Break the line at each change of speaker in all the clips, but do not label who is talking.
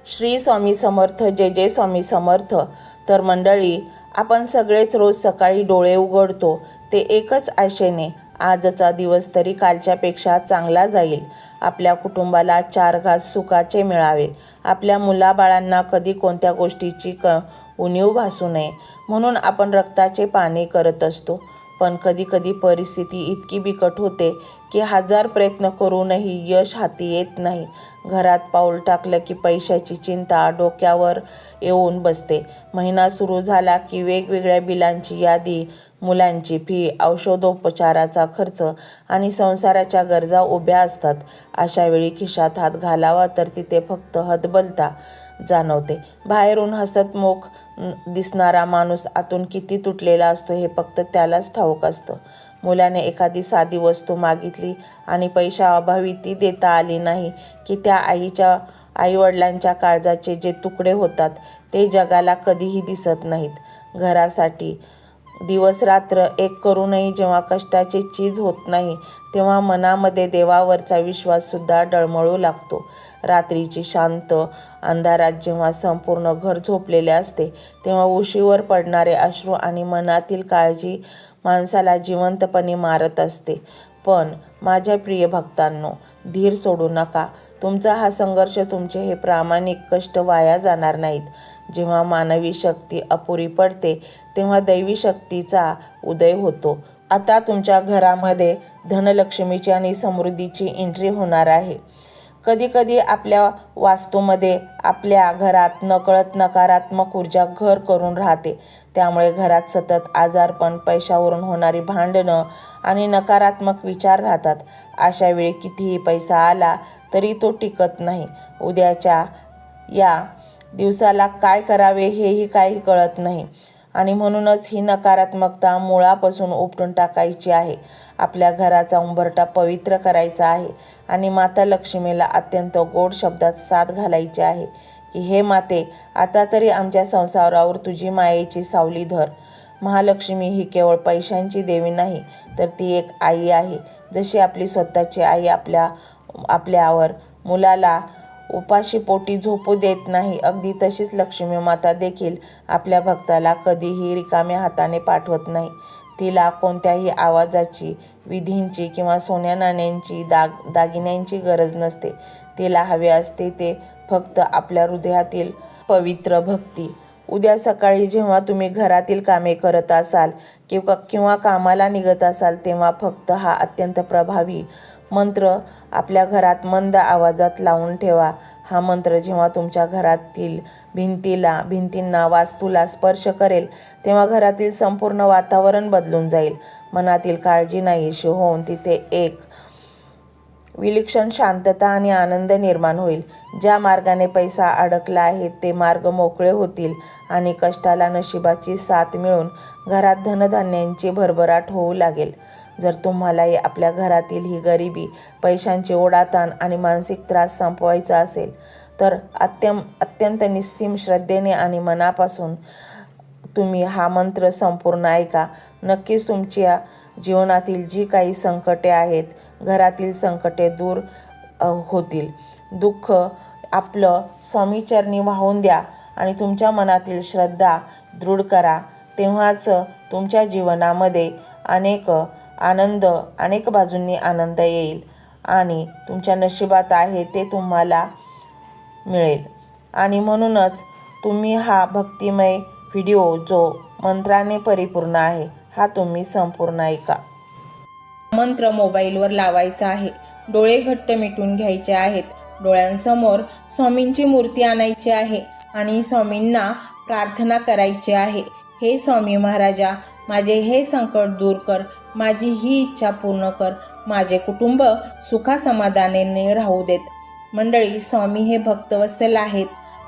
श्री स्वामी समर्थ, जय जय स्वामी समर्थ. तर मंडळी, आपण सगळेच रोज सकाळी डोळे उघडतो ते एकच आशेने, आजचा दिवस तरी कालच्यापेक्षा चांगला जाईल, आपल्या कुटुंबाला 4 घास सुखाचे मिळावे, आपल्या मुलाबाळांना कधी कोणत्या गोष्टीची उणीव भासू नये म्हणून आपण रक्ताचे पाणी करत असतो. पण कधी परिस्थिती इतकी बिकट होते की 1000 प्रयत्न करूनही यश हाती येत नाही. घरात पाऊल टाकलं की पैशाची चिंता डोक्यावर येऊन बसते. महिना सुरू झाला की वेगवेगळ्या बिलांची यादी, मुलांची फी, औषधोपचाराचा खर्च आणि संसाराच्या गरजा उभ्या असतात. अशा वेळी खिशात हात घालावा तर तिथे फक्त हतबलता जाणवते. बाहेरून हसतमुख दिसणारा माणूस आतून किती तुटलेला असतो हे फक्त त्यालाच ठाऊक असतं. मुलाने एखादी साधी वस्तू मागितली आणि पैशाअभावी ती देता आली नाही की त्या आईवडिलांच्या काळजाचे जे तुकडे होतात ते जगाला कधीही दिसत नाहीत. घरासाठी दिवसरात्र एक करूनही जेव्हा कष्टाची चीज होत नाही तेव्हा मनामध्ये देवावरचा विश्वाससुद्धा डळमळू लागतो. रात्रीची शांत अंधारात जेव्हा संपूर्ण घर झोपलेले असते तेव्हा उशीवर पडणारे अश्रू आणि मनातील काळजी माणसाला जिवंतपणे मारत असते. पण माझ्या प्रिय भक्तांनो, धीर सोडू नका. तुमचा हा संघर्ष, तुमचे हे प्रामाणिक कष्ट वाया जाणार नाहीत. जेव्हा मानवी शक्ती अपुरी पडते तेव्हा दैवी शक्तीचा उदय होतो. आता तुमच्या घरामध्ये धनलक्ष्मीची आणि समृद्धीची एंट्री होणार आहे. कधी आपल्या वास्तूमध्ये आपल्या घरात नकळत नकारात्मक ऊर्जा घर करून राहते. त्यामुळे घरात सतत आजारपण, पैशावरून होणारी भांडणं आणि नकारात्मक विचार राहतात. अशा वेळी कितीही पैसा आला तरी तो टिकत नाही. उद्याच्या या दिवसाला काय करावे हेही काही कळत नाही आणि म्हणूनच ही नकारात्मकता मुळापासून उपटून टाकायची आहे. आपल्या घराचा उंबरठा पवित्र करायचा आहे आणि माता लक्ष्मीला अत्यंत गोड शब्दात साद घालायची आहे की हे माते, आता तरी आमच्या संसारावर तुझी मायेची सावली धर. महालक्ष्मी ही केवळ पैशांची देवी नाही तर ती एक आई आहे. जशी आपली स्वतःची आई आपल्यावर मुलाला उपाशी पोटी झोपू देत नाही, अगदी तशीच लक्ष्मी माता देखील आपल्या भक्ताला कधीही रिकाम्या हाताने पाठवत नाही. तिला कोणत्याही आवाजाची, विधींची किंवा सोन्या नाण्यांची, दागिन्यांची गरज नसते. तिला हवे असते ते फक्त आपल्या हृदयातील पवित्र भक्ती. उद्या सकाळी जेव्हा तुम्ही घरातील कामे करत असाल किंवा कामाला निघत असाल तेव्हा फक्त हा अत्यंत प्रभावी मंत्र आपल्या घरात मंद आवाजात लावून ठेवा. हा मंत्र जेव्हा तुमच्या घरातील भिंतींना, वास्तूला स्पर्श करेल तेव्हा घरातील संपूर्ण वातावरण बदलून जाईल. मनातील काळजी नाहीशी होऊन तिथे एक विलक्षण शांतता आणि आनंद निर्माण होईल. ज्या मार्गाने पैसा अडकला आहे ते मार्ग मोकळे होतील आणि कष्टाला नशिबाची साथ मिळून घरात धनधान्यांची भरभराट होऊ लागेल. जर तुम्हालाही आपल्या घरातील ही गरिबी, पैशांची ओढाताण आणि मानसिक त्रास संपवायचा असेल तर अत्यंत निस्सीम श्रद्धेने आणि मनापासून तुम्ही हा मंत्र संपूर्ण ऐका. नक्कीच तुमच्या जीवनातील जी काही संकटे आहेत, घरातील संकटे दूर होतील. दुःख आपलं स्वामीचरणी वाहून द्या आणि तुमच्या मनातील श्रद्धा दृढ करा. तेव्हाच तुमच्या जीवनामध्ये अनेक बाजूंनी आनंद येईल आणि तुमच्या नशिबात आहे ते तुम्हाला मिळेल. आणि म्हणूनच तुम्ही हा भक्तिमय व्हिडिओ जो मंत्राने परिपूर्ण आहे हा तुम्ही संपूर्ण ऐका. मंत्र मोबाईलवर लावायचा आहे. डोळे घट्ट मिटून घ्यायचे आहेत. डोळ्यांसमोर स्वामींची मूर्ती आणायची आहे आणि स्वामींना प्रार्थना करायची आहे. हे स्वामी महाराजा, माझे हे संकट दूर कर, माझी ही इच्छा पूर्ण कर, माझे कुटुंब सुखासमाधानाने राहू देत. मंडळी, स्वामी हे भक्तवत्सल आहेत.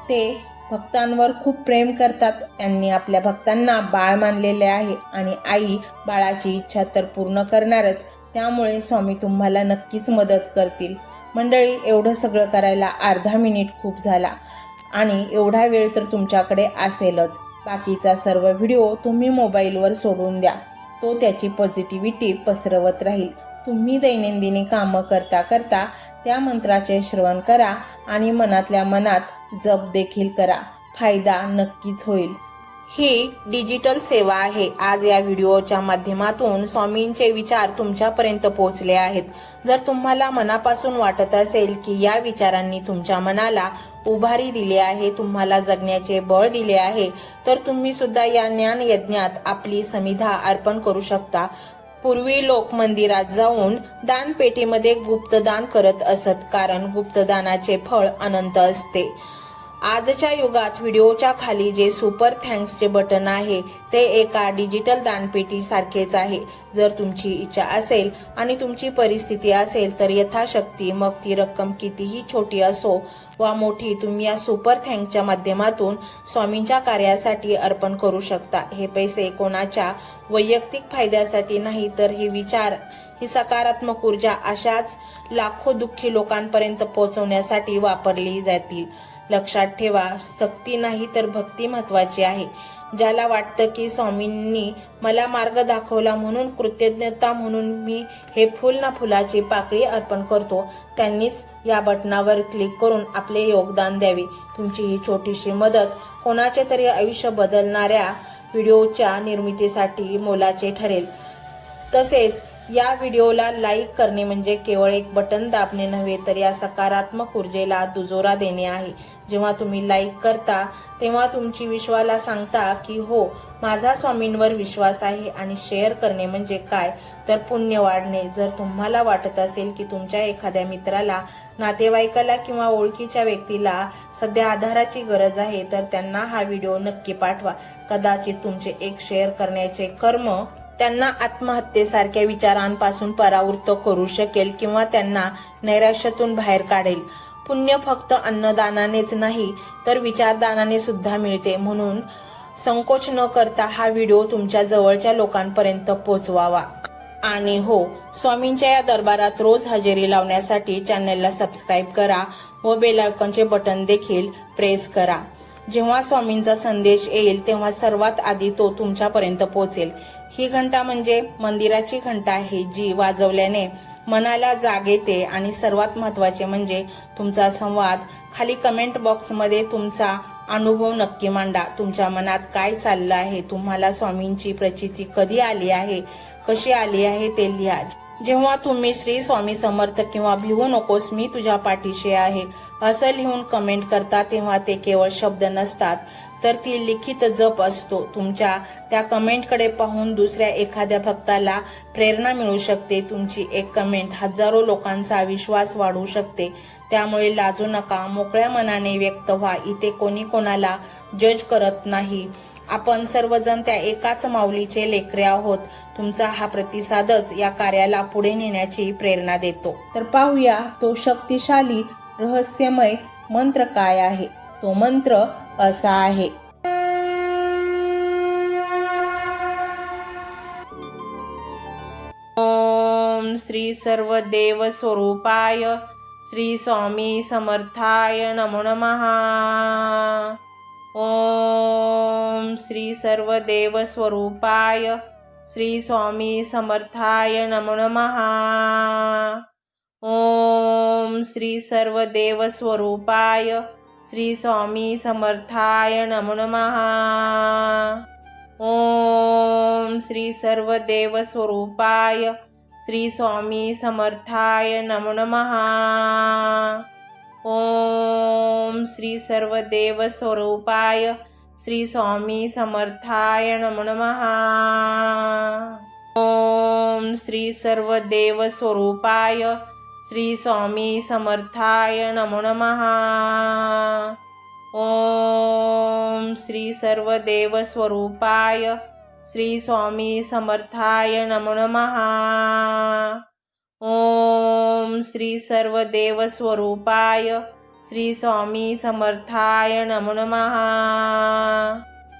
ते भक्तांवर खूप प्रेम करतात. त्यांनी आपल्या भक्तांना बाळ मानलेले आहे आणि आई बाळाची इच्छा तर पूर्ण करणारच. त्यामुळे स्वामी तुम्हाला नक्कीच मदत करतील. मंडळी, एवढं सगळं करायला अर्धा मिनिट खूप झाला आणि एवढा वेळ तर तुमच्याकडे असेलच. बाकीचा सर्व व्हिडिओ तुम्ही मोबाईलवर सोडून द्या. तो त्याची पॉझिटिव्हिटी पसरवत राहील. तुम्ही दैनंदिनी कामं करता त्या मंत्राचे श्रवण करा आणि मनातल्या मनात जप देखील करा. फायदा नक्कीच होईल. ही डिजिटल सेवा आहे. आज या व्हिडिओच्या माध्यमातून स्वामींचे विचार तुमच्यापर्यंत पोहोचले आहेत. जर तुम्हाला मनापासून वाटत असेल की या विचारांनी तुमच्या मनाला उभारी दिली आहे, तुम्हाला जगण्याचे बळ दिले आहे, तर तुम्ही सुद्धा या ज्ञान यज्ञात आपली समिधा अर्पण करू शकता. पूर्वी लोक मंदिरात जाऊन दानपेटीमध्ये गुप्तदान करत असत, कारण गुप्तदानाचे फळ अनंत असते. आजच्या युगात व्हिडिओच्या खाली जे सुपर थँक्सचे बटन आहे ते एका डिजिटल दानपेटी सारखेच आहे. जर तुमची इच्छा असेल आणि तुमची परिस्थिती असेल तर यथाशक्ती, मग ती रक्कम कितीही छोटी असो वा मोठी, तुम्ही या सुपर थँक्सच्या माध्यमातून स्वामींच्या कार्यासाठी अर्पण करू शकता. हे पैसे कोणाच्या वैयक्तिक फायद्यासाठी नाही, तर हे विचार, ही सकारात्मक ऊर्जा अशाच लाखो दुःखी लोकांपर्यंत पोहोचवण्यासाठी वापरली जातील. लक्षात ठेवा, सक्ती नाही तर भक्ती महत्वाची आहे. ज्याला वाटतं की स्वामींनी मला मार्ग दाखवला म्हणून कृतज्ञता म्हणून मी हे फुल ना फुलाची पाकळी अर्पण करतो, त्यांनीच या बटनावर क्लिक करून आपले योगदान द्यावे. तुमची ही छोटीशी मदत कोणाचे तरी आयुष्य बदलणाऱ्या व्हिडिओच्या निर्मितीसाठी मोलाचे ठरेल. तसेच या व्हिडिओला लाईक करणे म्हणजे केवळ एक बटन दाबणे नव्हे, तर या सकारात्मक ऊर्जेला दुजोरा देणे आहे. जेव्हा तुम्ही लाईक करता तेव्हा तुमची विश्वाला सांगता की हो, माझा स्वामींवर विश्वास आहे. आणि शेअर करणे म्हणजे काय, तर पुण्य वाढणे. जर तुम्हाला वाटत असेल की तुमच्या एखाद्या मित्राला, नातेवाईकाला किंवा ओळखीच्या व्यक्तीला सध्या आधाराची गरज आहे, तर त्यांना हा व्हिडिओ नक्की पाठवा. कदाचित तुमचे एक शेअर करण्याचे कर्म त्यांना आत्महत्येसारख्या विचारांपासून परावृत्त करू शकेल किंवा त्यांना नैराश्यातून बाहेर काढेल. पुण्य फक्त अन्नदानानेच नाही तर विचारदानाने सुद्धा मिळते. म्हणून संकोच न करता हा व्हिडिओ तुमच्या जवळच्या लोकांपर्यंत पोहोचवावा. आणि हो, स्वामींच्या या दरबारात रोज हजेरी लावण्यासाठी चॅनलला सबस्क्राईब करा व बेल आयकॉनचे बटन देखील प्रेस करा. जेव्हा स्वामींचा संदेश येईल तेव्हा सर्वात आधी तो तुमच्यापर्यंत पोहोचेल. ही घंटा म्हणजे मंदिराची घंटा आहे, जी वाजवल्याने मनाला जाग येते. आणि सर्वात महत्त्वाचे म्हणजे तुमचा संवाद. खाली कमेंट बॉक्समध्ये तुमचा अनुभव नक्की मांडा. तुमच्या मनात काय चाललं आहे, तुम्हाला स्वामींची प्रचिती कधी आली आहे, कशी आली आहे ते लिहा. जेव्हा तुम्ही श्री स्वामी समर्थ किंवा भिवू नकोस मी तुझ्या पाठीशी आहे असं लिहून कमेंट करता, तेव्हा ते केवळ शब्द नसतात, तर ती लिखित जप असतो. तुमच्या त्या कमेंटकडे पाहून दुसऱ्या एखाद्या भक्ताला प्रेरणा मिळू शकते. तुमची एक कमेंट हजारो लोकांचा विश्वास वाढवू शकते. त्यामुळे लाजू नका, मोकळ्या मनाने व्यक्त व्हा. इथे कोणी कोणाला जज करत नाही. आपण सर्वजण त्या एकाच माऊलीचे लेकरे आहोत. तुमचा हा प्रतिसादच या कार्याला पुढे नेण्याची प्रेरणा देतो. तर पाहूया तो शक्तिशाली रहस्यमय मंत्र काय आहे. तो मंत्र असा आहे. ओम श्री सर्वदेव स्वरूपाय श्री स्वामी समर्थाय नमो नमः. ओम श्री सर्वदेव स्वरूपाय श्री स्वामी समर्थाय नमो नमः. ओम श्री सर्वदेव स्वरूपाय श्री स्वामी समर्थाय नमो नमः. ओम श्री सर्वदेव स्वरूपाय श्री स्वामी समर्थाय नमो नमः. ओम श्री सर्वदेव स्वरूपाय श्री स्वामी समर्थाय नमो नमः. ओम श्री सर्वदेव स्वरूपाय श्री स्वामी समर्थाय नमो नमः. ओम श्री सर्वदेव स्वरूपाय श्री स्वामी समर्थाय नमो नमः. ओम श्री सर्वदेव स्वरूपाय श्री स्वामी समर्थाय नमो नमः.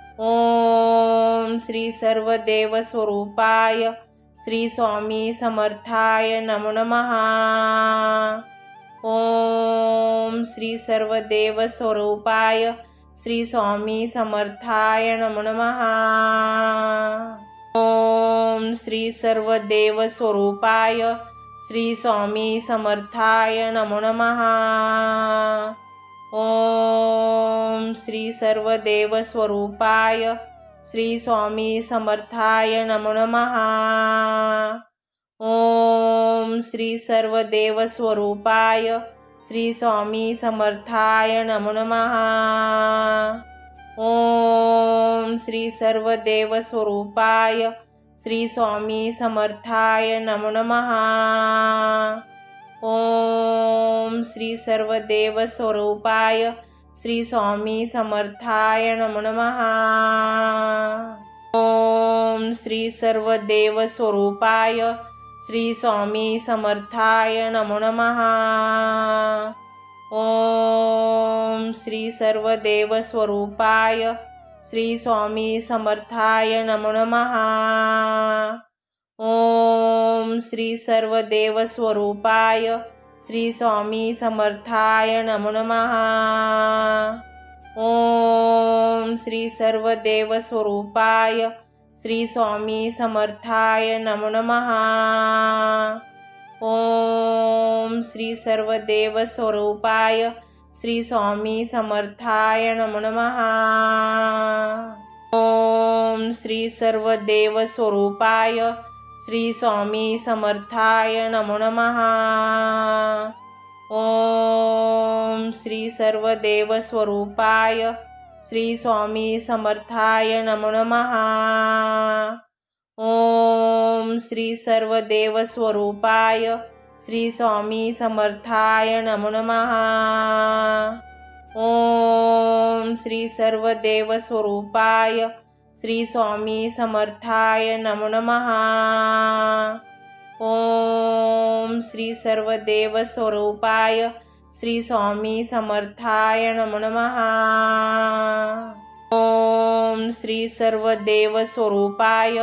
ओम श्री सर्वदेव स्वरूपाय श्री स्वामी समर्थाय नमो नमः. ओम श्री सर्वदेव स्वरूपाय श्री स्वामी समर्थाय नमो नमः. ओम श्री सर्वदेव स्वरूपाय श्री स्वामी समर्थाय नमो नमः। ओम श्री सर्वदेव स्वरूपाय श्री स्वामी समर्थाय नमो नमः। ओम श्री सर्वदेव स्वरूपाय श्री स्वामी समर्थाय नमो नमः। ओम श्री सर्वदेव स्वरूपाय श्री स्वामी समर्थाय नमो नमः। ओम श्री सर्वदेव स्वरूपाय श्री स्वामी समर्थाय नमो नमः। ओम श्री सर्वदेव स्वरूपाय श्री स्वामी समर्थाय नमो नमः। ओम श्री सर्वदेव स्वरूपाय श्री स्वामी समर्थाय नमो नमः। ओम श्री सर्वदेव स्वरूपाय श्री स्वामी समर्थाय नमो नमः। ओम श्री सर्वदेव स्वरूपाय श्री स्वामी समर्थाय नमो नमः। ओम श्री सर्वदेव स्वरूपाय श्री स्वामी समर्थाय नमो नमः। ओम श्री सर्वदेव स्वरूपाय श्री स्वामी समर्थाय नमो नमः। ओम श्री सर्वदेव स्वरूपाय श्री स्वामी समर्थाय नमो नमः। ओम श्री सर्वदेव स्वरूपाय श्री स्वामी समर्थाय नमो नमः। ओम श्री सर्वदेव स्वरूपाय श्री स्वामी समर्थाय नमो नमः। ओम श्री सर्वदेव स्वरूपाय श्री स्वामी समर्थाय नमो नमः। ओम श्री सर्वदेव स्वरूपाय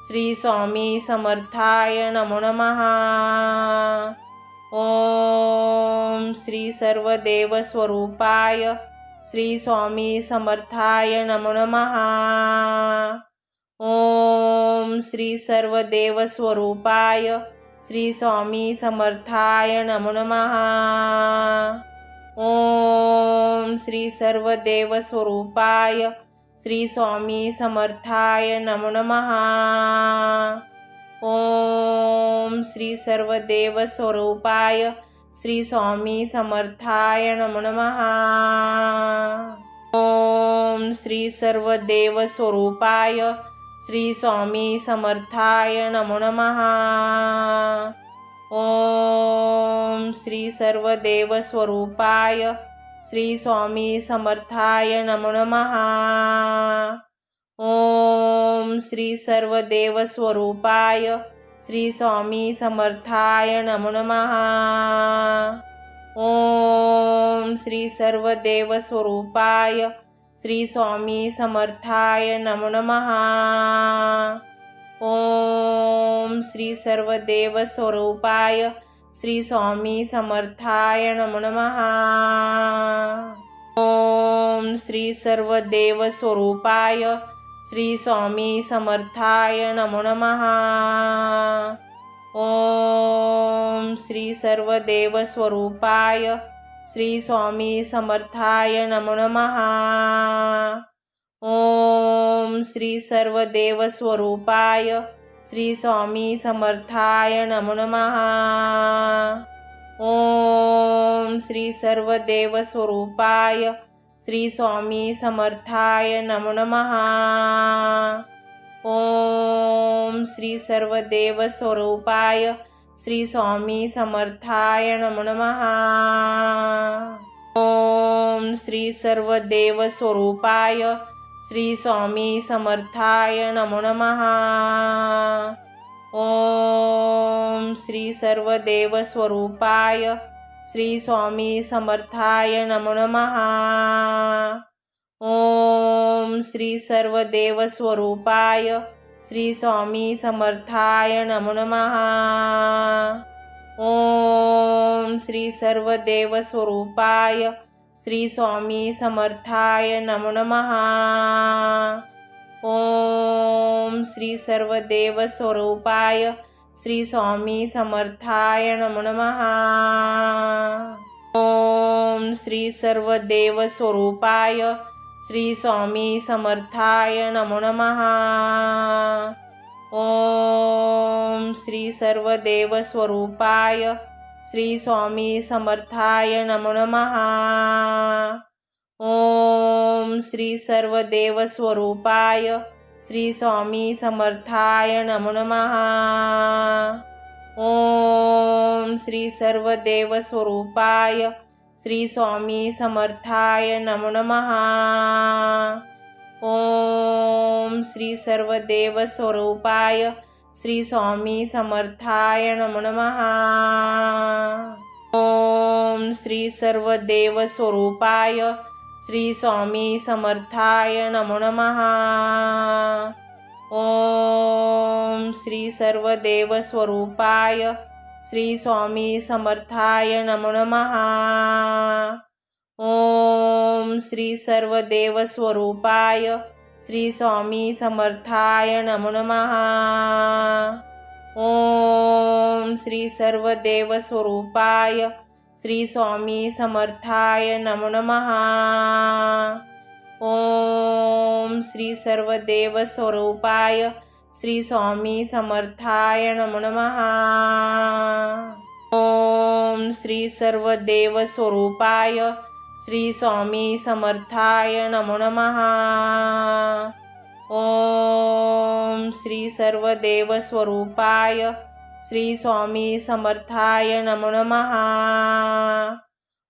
श्री स्वामी समर्थाय नमो नमः। ओम श्री सर्वदेव स्वरूपाय श्री स्वामी समर्थाय नमो नमः। ओम श्री सर्वदेव स्वरूपाय श्री स्वामी समर्थाय नमो नमः। ओम श्री सर्वदेव स्वरूपाय श्री स्वामी समर्थाय नमो नमः। ओम श्री सर्वदेव स्वरूपाय श्री स्वामी समर्थाय नमो नमः। ओम श्री सर्वदेव स्वरूपाय श्री स्वामी समर्थाय नमो नमः। ओम श्री सर्वदेव स्वरूपाय श्री स्वामी समर्थाय नमो नमः। ओम श्री सर्वदेव स्वरूपाय श्री स्वामी समर्थाय नमो नमः। ओम श्री सर्वदेव स्वरूपाय श्री स्वामी समर्थाय नमो नमः। ओम श्री सर्वदेव स्वरूपाय श्री स्वामी समर्थाय नमो नमः। ओम श्री सर्वदेव स्वरूपाय श्री स्वामी समर्थाय नमो नमः। ओम श्री सर्वदेव स्वरूपाय श्री स्वामी समर्थाय नमो नमः। ओम श्री सर्वदेव स्वरूपाय श्री स्वामी समर्थाय नमो नमः। ओम श्री सर्वदेव स्वरूपाय श्री स्वामी समर्थाय नमो नमः। ओम श्री सर्वदेव स्वरूपाय श्री स्वामी समर्थाय नमो नमः। ओम श्री सर्वदेव स्वरूपाय श्री स्वामी समर्थाय नमो नमः। ओम श्री सर्वदेव स्वरूपाय श्री स्वामी समर्थाय नमो नमः। ओम श्री सर्वदेव स्वरूपाय श्री स्वामी समर्थाय नमो नमः। ओम श्री सर्वदेव स्वरूपाय श्री स्वामी समर्थाय नमो नमः। ओम श्री सर्वदेव स्वरूपाय श्री स्वामी समर्थाय नमो नमः। ओम श्री सर्वदेव स्वरूपाय श्री स्वामी समर्थाय नमो नमः। ओम श्री सर्वदेव स्वरूपाय श्री स्वामी समर्थाय नमो नमः। ओम श्री सर्वदेव स्वरूपाय श्री स्वामी समर्थाय नमो नमः। ओम श्री सर्वदेव स्वरूपाय श्री स्वामी समर्थाय नमो नमः। ओम श्री सर्वदेव स्वरूपाय श्री स्वामी समर्थाय नमो नमः। ओम श्री सर्वदेव स्वरूपाय श्री स्वामी समर्थाय नमो नमः। ओम श्री सर्वदेव स्वरूपाय श्री स्वामी समर्थाय नमो नमः। ओम श्री सर्वदेव स्वरूपाय श्री स्वामी समर्थाय नमो नमः। ओम श्री सर्वदेव स्वरूपाय श्री स्वामी समर्थाय नमो नमः। ओम श्री सर्वदेव स्वरूपाय श्री स्वामी समर्थाय नमो नमः। ओम श्री सर्वदेव स्वरूपाय श्री स्वामी समर्थाय नमो नमः। ओम श्री सर्वदेव स्वरूपाय श्री स्वामी समर्थाय नमो नमः।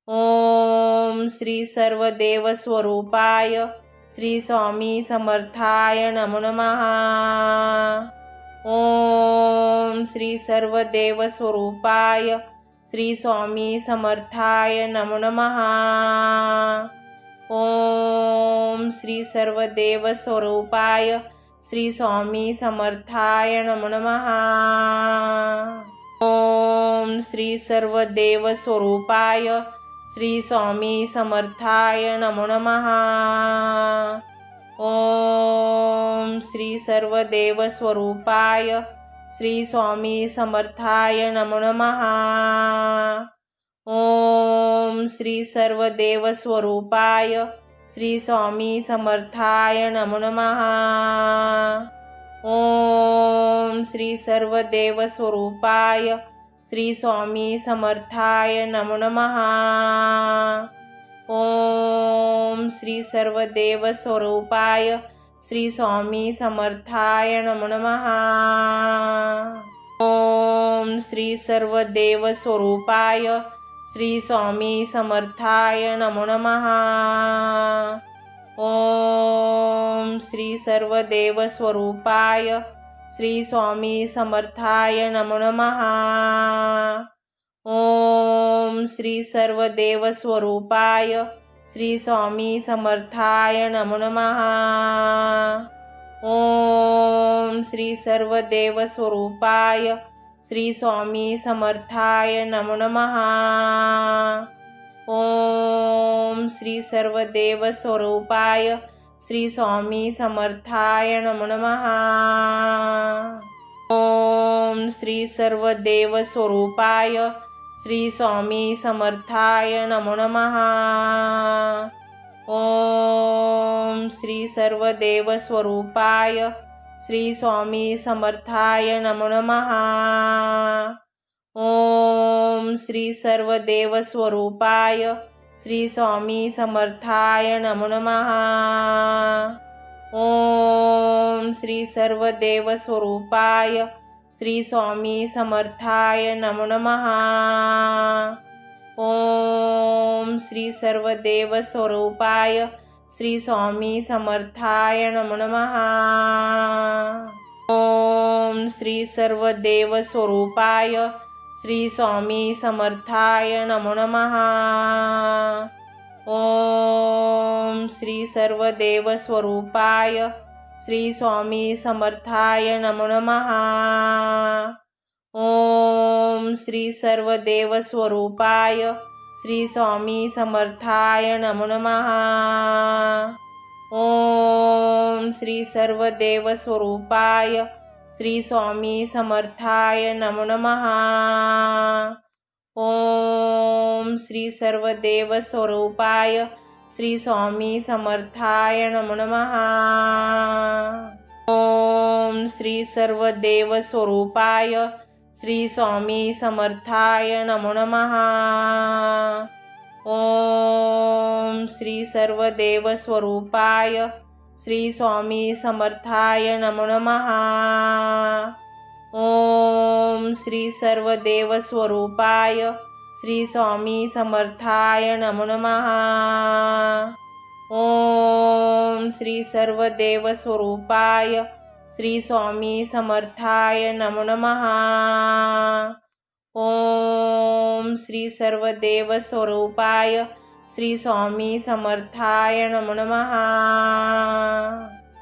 ओम श्री सर्वदेव स्वरूपाय श्री स्वामी समर्थाय नमो नमः। ओम श्री सर्वदेव स्वरूपाय श्री स्वामी समर्थाय नमो नमः। ओम श्री सर्वदेव स्वरूपाय श्री स्वामी समर्थाय नमो नमः। ओम श्री सर्वदेव स्वरूपाय श्री स्वामी समर्थाय नमो नमः। ओम श्री सर्वदेव स्वरूपाय श्री स्वामी समर्थाय नमो नमः। ओम श्री सर्वदेव स्वरूपाय श्री स्वामी समर्थाय नमो नमः। ओम श्री सर्वदेव स्वरूपाय श्री स्वामी समर्थाय नमो नमः। ओम श्री सर्वदेव स्वरूपाय श्री स्वामी समर्थाय नमो नमः। ओम श्री सर्वदेव स्वरूपाय श्री स्वामी समर्थाय नमो नमः। ओम श्री सर्वदेव स्वरूपाय श्री स्वामी समर्थाय नमो नमः। ओम श्री सर्वदेव स्वरूपाय श्री स्वामी समर्थाय नमो नमः। ओम श्री सर्वदेव स्वरूपाय श्री स्वामी समर्थाय नमो नमः। ओम श्री सर्वदेव स्वरूपाय श्री स्वामी समर्थाय नमो नमः। ओम श्री सर्वदेव स्वरूपाय श्री स्वामी समर्थाय नमो नमः। ओम श्री सर्वदेव स्वरूपाय श्री स्वामी समर्थाय नमो नमः। ओम श्री सर्वदेव स्वरूपाय श्री स्वामी समर्थाय नमो नमः। ओम श्री सर्वदेव स्वरूपाय श्री स्वामी समर्थाय नमो नमः। ओम श्री सर्वदेव स्वरूपाय श्री स्वामी समर्थाय नमो नमः। ओम श्री सर्वदेव स्वरूपाय श्री स्वामी समर्थाय नमो नमः। ओम श्री सर्वदेव स्वरूपाय श्री स्वामी समर्थाय नमो नमः। ओम श्री सर्वदेव स्वरूपाय श्री स्वामी समर्थाय नमो नमः। ओम श्री सर्वदेव स्वरूपाय श्री स्वामी समर्थाय नमो नमः। ओम श्री सर्वदेव स्वरूपाय श्री स्वामी समर्थाय नमो नमः। ओम श्री सर्वदेव स्वरूपाय श्री स्वामी समर्थाय नमो नमः। ओम श्री सर्वदेव स्वरूपाय श्री स्वामी समर्थाय नमो नमः। ओम श्री सर्वदेव स्वरूपाय श्री स्वामी समर्थाय नमो नमः। ओम श्री सर्वदेव स्वरूपाय श्री स्वामी समर्थाय नमो नमः। ओम श्री सर्वदेव स्वरूपाय श्री स्वामी समर्थाय नमो नमः।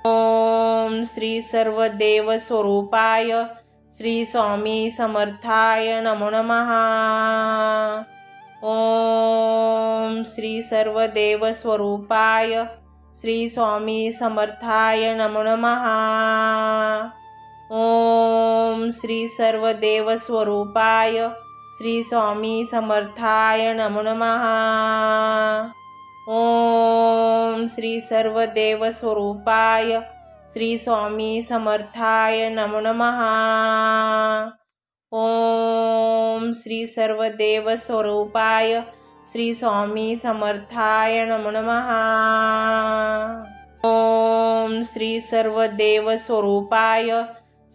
ओम श्री सर्वदेव स्वरूपाय श्री स्वामी समर्थाय नमो नमः। ओम श्री सर्वदेव स्वरूपाय श्री स्वामी समर्थाय नमो नमः। ओम श्री सर्वदेव स्वरूपाय श्री स्वामी समर्थाय नमो नमः। ओम श्री सर्वदेव स्वरूपाय श्री स्वामी समर्थाय नमो नमः। ओम श्री सर्वदेव स्वरूपाय श्री स्वामी समर्थाय नमो नमः। ओम श्री सर्वदेव स्वरूपाय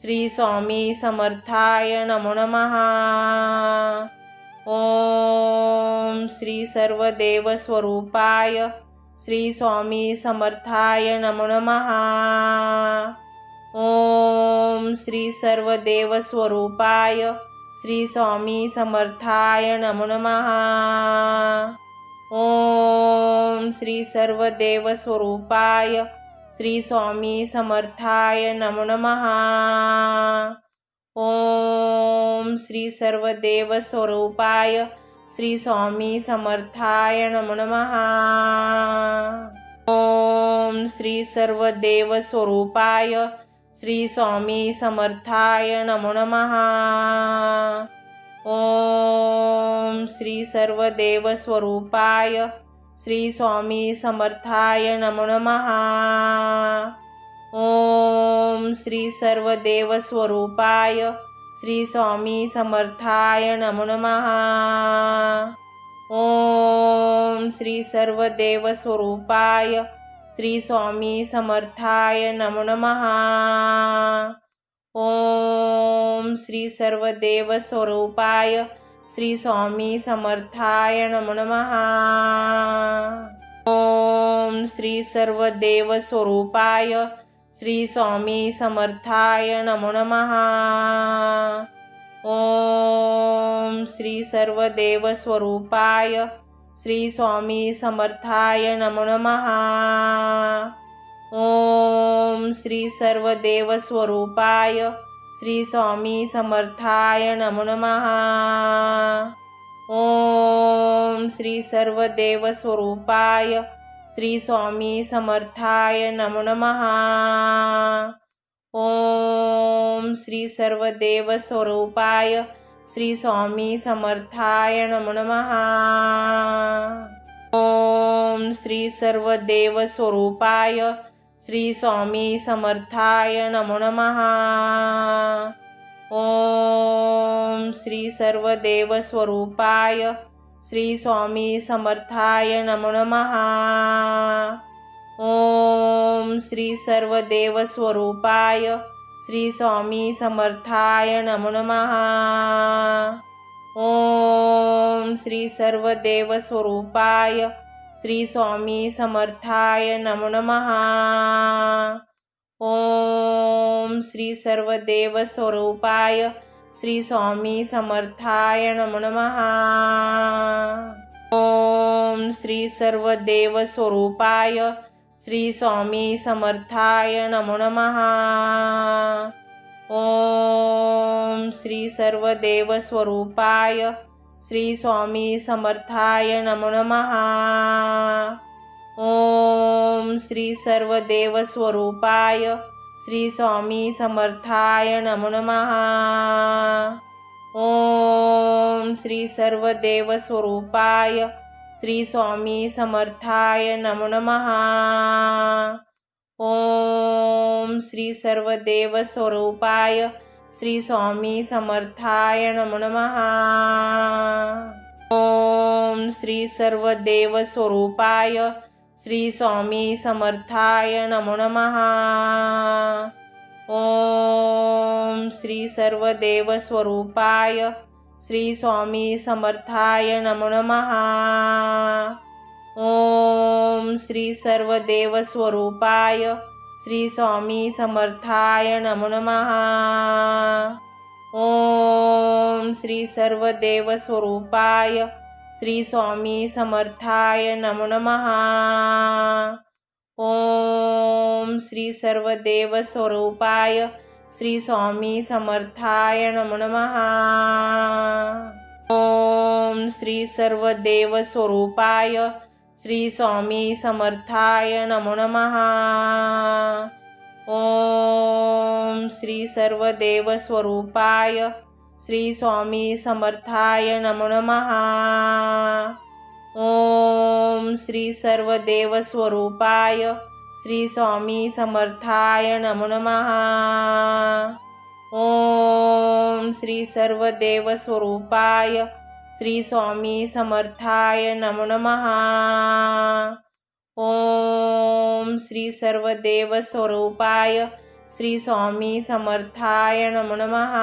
श्री स्वामी समर्थाय नमो नमः। ओम श्री सर्वदेव स्वरूपाय श्री स्वामी समर्थाय नमो नमः। ओम श्री सर्वदेव स्वरूपाय श्री स्वामी समर्थाय नमो नमः। ओम श्री सर्वदेव स्वरूपाय श्री स्वामी समर्थाय नमो नमः। ओम श्री सर्वदेव स्वरूपाय श्री स्वामी समर्थाय नमो नमः। ओम श्री सर्वदेव स्वरूपाय श्री स्वामी समर्थाय नमो नमः। ओम श्री सर्वदेव स्वरूपाय श्री स्वामी समर्थाय नमो नमः। ओम श्री सर्वदेव स्वरूपाय श्री स्वामी समर्थाय नमो नमः। ओम श्री सर्वदेव स्वरूपाय श्री स्वामी समर्थाय नमो नमः। ओम श्री सर्वदेव स्वरूपाय श्री स्वामी समर्थाय नमो नमः। ओम श्री सर्वदेव स्वरूपाय श्री स्वामी समर्थाय नमो नमः। ओम श्री सर्वदेव स्वरूपाय श्री स्वामी समर्थाय नमो नमः। ओम श्री सर्वदेव स्वरूपाय श्री स्वामी समर्थाय नमो नमः। ओम श्री सर्वदेव स्वरूपाय श्री स्वामी समर्थाय नमो नमः। ओम श्री सर्वदेव स्वरूपाय श्री स्वामी समर्थाय नमो नमः। ओम श्री सर्वदेव स्वरूपाय श्री स्वामी समर्थाय नमो नमः। ओम श्री सर्वदेव स्वरूपाय श्री स्वामी समर्थाय नमो नमः। ओम श्री सर्वदेव स्वरूपाय श्री स्वामी समर्थाय नमो नमः। ओम श्री सर्वदेव स्वरूपाय श्री स्वामी समर्थाय नमो नमः। ओम श्री सर्वदेव स्वरूपाय श्री स्वामी समर्थाय नमो नमः। ओम श्री सर्वदेव स्वरूपाय श्री स्वामी समर्थाय नमो नमः। ओम श्री सर्वदेव स्वरूपाय श्री स्वामी समर्थाय नमो नमः। ओम श्री सर्वदेव स्वरूपाय श्री स्वामी समर्थाय नमो नमः। ओम श्री सर्वदेव स्वरूपाय श्री स्वामी समर्थाय नमो नमः। ओम श्री सर्वदेव स्वरूपाय श्री स्वामी समर्थाय नमो नमः। ओम श्री सर्वदेव स्वरूपाय श्री स्वामी समर्थाय नमो नमः। ओम श्री सर्वदेव स्वरूपाय श्री स्वामी समर्थाय नमो नमः। ओम श्री सर्वदेव स्वरूपाय श्री स्वामी समर्थाय नमो नमः। ओम श्री सर्वदेव स्वरूपाय श्री स्वामी समर्थाय नमो नमः। ओम श्री सर्वदेव स्वरूपाय श्री स्वामी समर्थाय नमो नमः। ओम श्री सर्वदेव स्वरूपाय श्री स्वामी समर्थाय नमो नमः। ओम श्री सर्वदेव स्वरूपाय श्री स्वामी समर्थाय नमो नमः। ओम श्री सर्वदेव स्वरूपाय श्री स्वामी समर्थाय नमो नमः। ओम श्री सर्वदेव स्वरूपाय श्री स्वामी समर्थाय नमो नमः। ओम श्री सर्वदेव स्वरूपाय श्री स्वामी समर्थाय नमो नमः।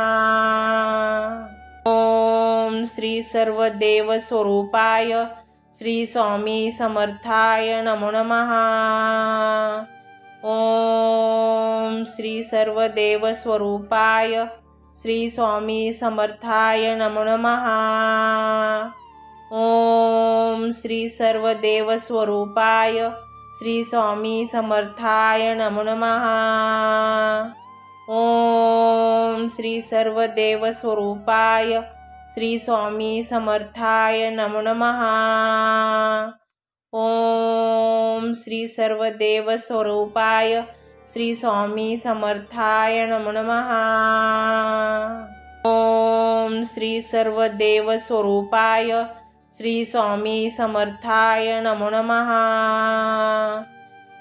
ओम श्री सर्वदेव स्वरूपाय श्री स्वामी समर्थाय नमो नमः। ओम श्री सर्वदेव स्वरूपाय श्री स्वामी समर्थाय नमो नमः। ओम श्री सर्वदेव स्वरूपाय श्री स्वामी समर्थाय नमो नमः। ओम श्री सर्वदेव स्वरूपाय श्री स्वामी समर्थाय नमो नमः। ओम श्री सर्वदेव स्वरूपाय श्री स्वामी समर्थाय नमो नमः। ओम श्री सर्वदेव स्वरूपाय श्री स्वामी समर्थाय नमो नमः।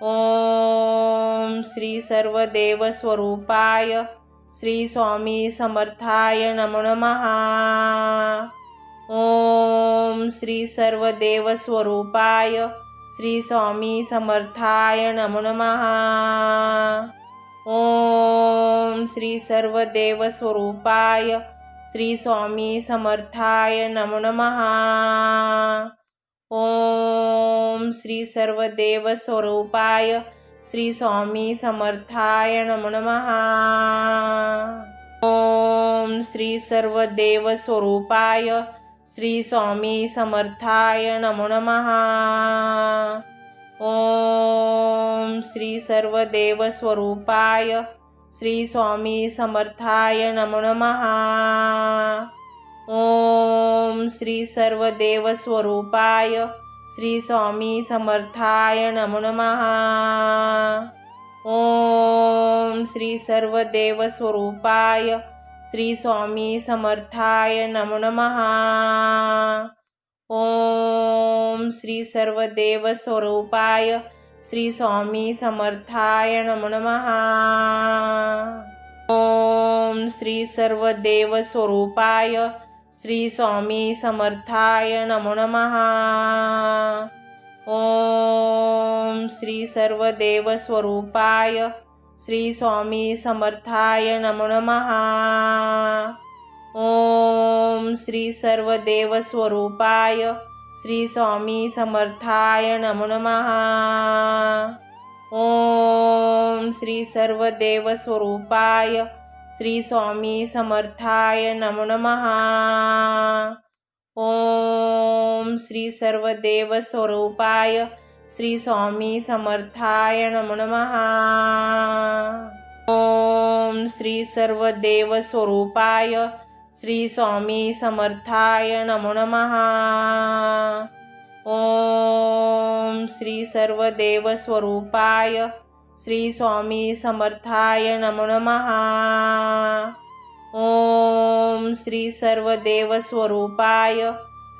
ओम श्री सर्वदेव स्वरूपाय श्री स्वामी समर्थाय नमो नमः। ओम श्री सर्वदेव स्वरूपाय श्री स्वामी समर्थाय नमो नमः। ओम श्री सर्वदेव स्वरूपाय श्री स्वामी समर्थाय नमो नमः। ओम श्री सर्वदेव स्वरूपाय श्री स्वामी समर्थाय नमो नमः। ओम श्री सर्वदेव स्वरूपाय श्री स्वामी समर्थाय नमो नमः। ओम श्री सर्वदेव स्वरूपाय श्री स्वामी समर्थाय नमो नमः। ओम श्री सर्वदेव स्वरूपाय श्री स्वामी समर्थाय नमो नमः। ओम श्री सर्वदेव स्वरूपाय श्री स्वामी समर्थाय नमो नमः। ओम श्री सर्वदेव स्वरूपाय श्री स्वामी समर्थाय नमो नमः। ओम श्री सर्वदेव स्वरूपाय श्री स्वामी समर्थाय नमो नमः। ओम श्री सर्वदेव स्वरूपाय श्री स्वामी समर्थाय नमो नमः। ओम श्री सर्वदेव स्वरूपाय श्री स्वामी समर्थाय नमो नमः। ओम श्री सर्वदेव स्वरूपाय श्री स्वामी समर्थाय नमो नमः। ओम श्री सर्वदेव स्वरूपाय श्री स्वामी समर्थाय नमो नमः। ओम श्री सर्वदेव स्वरूपाय श्री स्वामी समर्थाय नमो नमः। ओम श्री सर्वदेव स्वरूपाय श्री स्वामी समर्थाय नमो नमः। ओम श्री सर्वदेव स्वरूपाय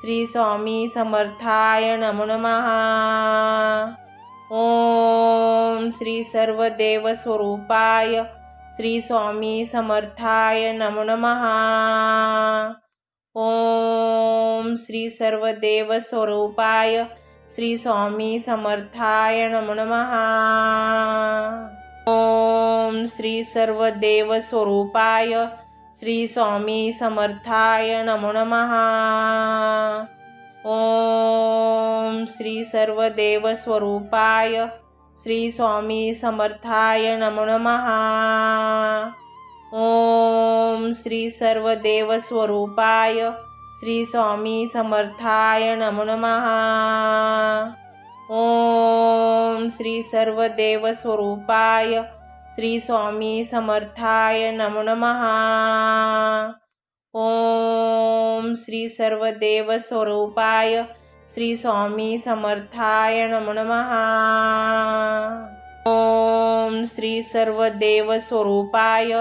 श्री स्वामी समर्थाय नमो नमः। ओम श्री सर्वदेव स्वरूपाय श्री स्वामी समर्थाय नमो नमः। ओम श्री सर्वदेव स्वरूपाय श्री स्वामी समर्थाय नमो नमः। ओम श्री सर्वदेव स्वरूपाय श्री स्वामी समर्थाय नमो नमः। ओम श्री सर्वदेव स्वरूपाय श्री स्वामी समर्थाय नमो नमः। ओम श्री सर्वदेव स्वरूपाय श्री स्वामी समर्थाय नमो नमः। ओम श्री सर्वदेव स्वरूपाय श्री स्वामी समर्थाय नमो नमः। ओम श्री सर्वदेव स्वरूपाय श्री स्वामी समर्थाय नमो नमः। ओम श्री सर्वदेव स्वरूपाय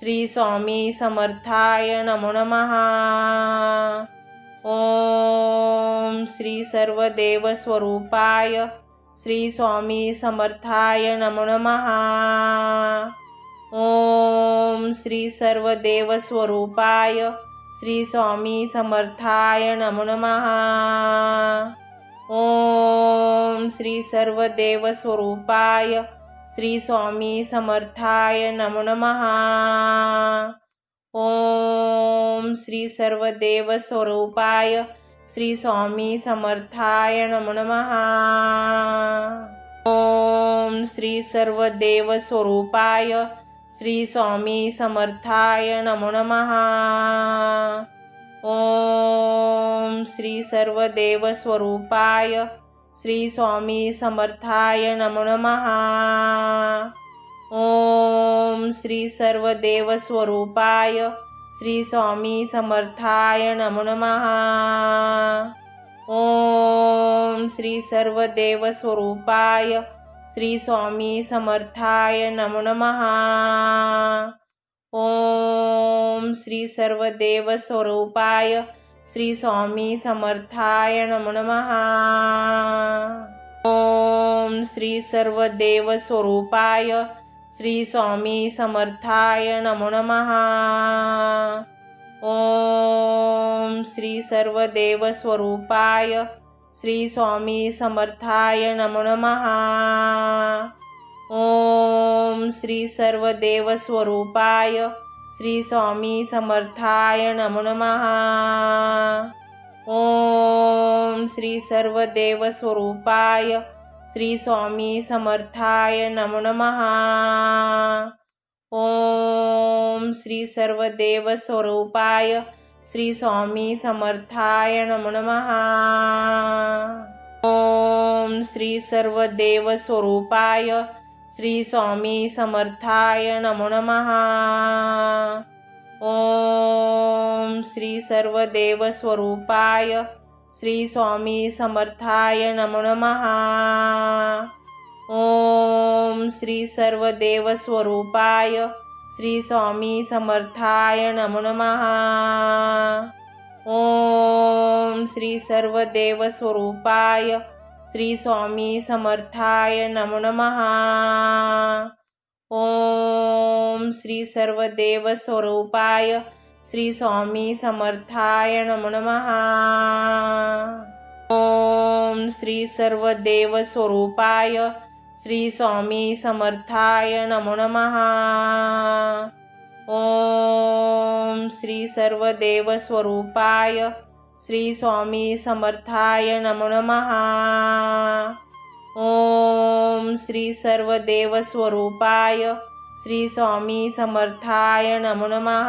श्री स्वामी समर्थाय नमो नमः। ओम श्री सर्वदेव स्वरूपाय श्री स्वामी समर्थाय नमो नमः। ओम श्री सर्वदेव स्वरूपाय श्री स्वामी समर्थाय नमो नमः। ओम श्री सर्वदेव स्वरूपाय श्री स्वामी समर्थाय नमो नमः। ओम श्री सर्वदेव स्वरूपाय श्री स्वामी समर्थाय नमो नमः। ओम श्री सर्वदेव स्वरूपाय श्री स्वामी समर्थाय नमो नमः। ओम श्री सर्वदेव स्वरूपाय श्री स्वामी समर्थाय नमो नमः। ओम श्री सर्वदेव स्वरूपाय श्री स्वामी समर्थाय नमो नमः। ओम श्री सर्वदेव स्वरूपाय श्री स्वामी समर्थाय नमो नमः। ओम श्री सर्वदेव स्वरूपाय श्री स्वामी समर्थाय नमो नमः। ओम श्री सर्वदेव स्वरूपाय श्री स्वामी समर्थाय नमो नमः। ओम श्री सर्वदेव स्वरूपाय श्री स्वामी समर्थाय नमो नमः। ओम श्री सर्वदेव स्वरूपाय श्री स्वामी समर्थाय नमो नमः। ओम श्री सर्वदेव स्वरूपाय श्री स्वामी समर्थाय नमो नमः। ओम श्री सर्वदेव स्वरूपाय श्री स्वामी समर्थाय नमो नमः। ओम श्री सर्वदेव स्वरूपाय श्री स्वामी समर्थाय नमो नमः। ओम श्री सर्वदेव स्वरूपाय श्री स्वामी समर्थाय नमो नमः। ओम श्री सर्वदेव स्वरूपाय श्री स्वामी समर्थाय नमो नमः। ओम श्री सर्वदेव स्वरूपाय श्री स्वामी समर्थाय नमो नमः। ओम श्री सर्वदेव स्वरूपाय श्री स्वामी समर्थाय नमो नमः। ओम श्री सर्वदेव स्वरूपाय श्री स्वामी समर्थाय नमो नमः। ओम श्री सर्वदेव स्वरूपाय श्री स्वामी समर्थाय नमो नमः। ओम श्री सर्वदेव स्वरूपाय श्री स्वामी समर्थाय नमो नमः।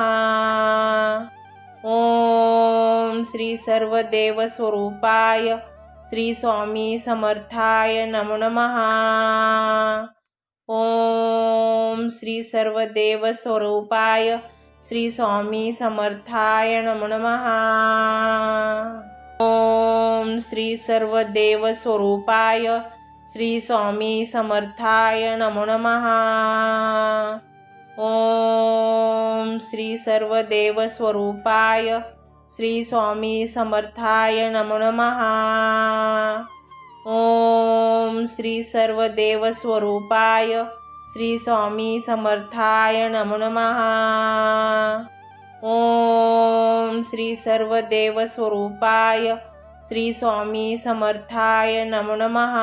ओम श्री सर्वदेव स्वरूपाय श्री स्वामी समर्थाय नमो नमः। ओम श्री सर्वदेव स्वरूपाय श्री स्वामी समर्थाय नमो नमः। ओम श्री सर्वदेव स्वरूपाय श्री स्वामी समर्थाय नमो नमः। ओम श्री सर्वदेव स्वरूपाय श्री स्वामी समर्थाय नमो नमः। ओम श्री सर्वदेव स्वरूपाय श्री स्वामी समर्थाय नमो नमः। ओम श्री सर्वदेव स्वरूपाय श्री स्वामी समर्थाय नमो नमः।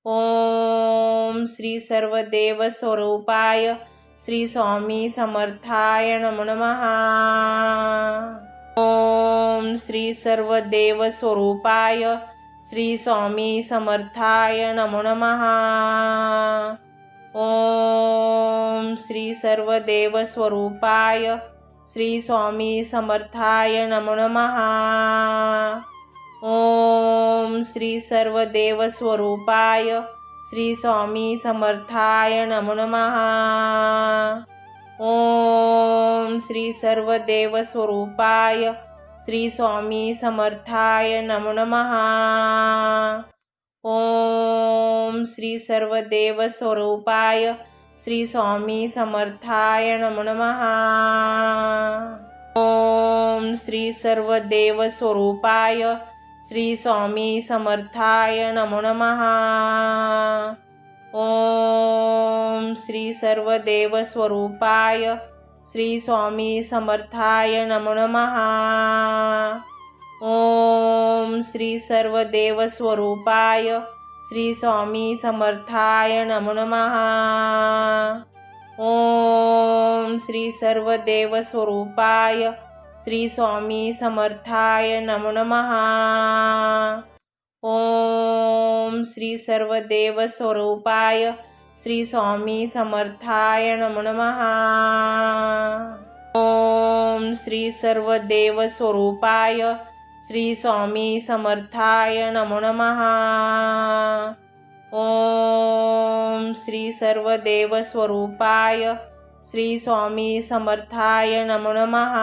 ओम श्री सर्वदेव स्वरूपाय श्री स्वामी समर्थाय नमो नमः। ओम श्री सर्वदेव स्वरूपाय श्री स्वामी समर्थाय नमो नमः। ओम श्री सर्वदेव स्वरूपाय श्री स्वामी समर्थाय नमो नमः। ओम श्री सर्वदेव स्वरूपाय श्री स्वामी समर्थाय नमो नमः। ओम श्री सर्वदेव स्वरूपाय श्री स्वामी समर्थाय नमो नमः। ओम श्री सर्वदेव स्वरूपाय श्री स्वामी समर्थाय नमो नमः। ओम श्री सर्वदेव स्वरूपाय श्री स्वामी समर्थाय नमो नमः। ओम श्री सर्वदेव स्वरूपाय श्री स्वामी समर्थाय नमो नमः। ओम श्री सर्वदेव स्वरूपाय श्री स्वामी समर्थाय नमो नमः। ओम श्री सर्वदेव स्वरूपाय श्री स्वामी समर्थाय नमो नमः। ओम श्री सर्वदेव स्वरूपाय श्री स्वामी समर्थाय नमो नमः। ओम श्री सर्वदेव स्वरूपाय श्री स्वामी समर्थाय नमो नमः। ओम श्री सर्वदेव स्वरूपाय श्री स्वामी समर्थाय नमो नमः।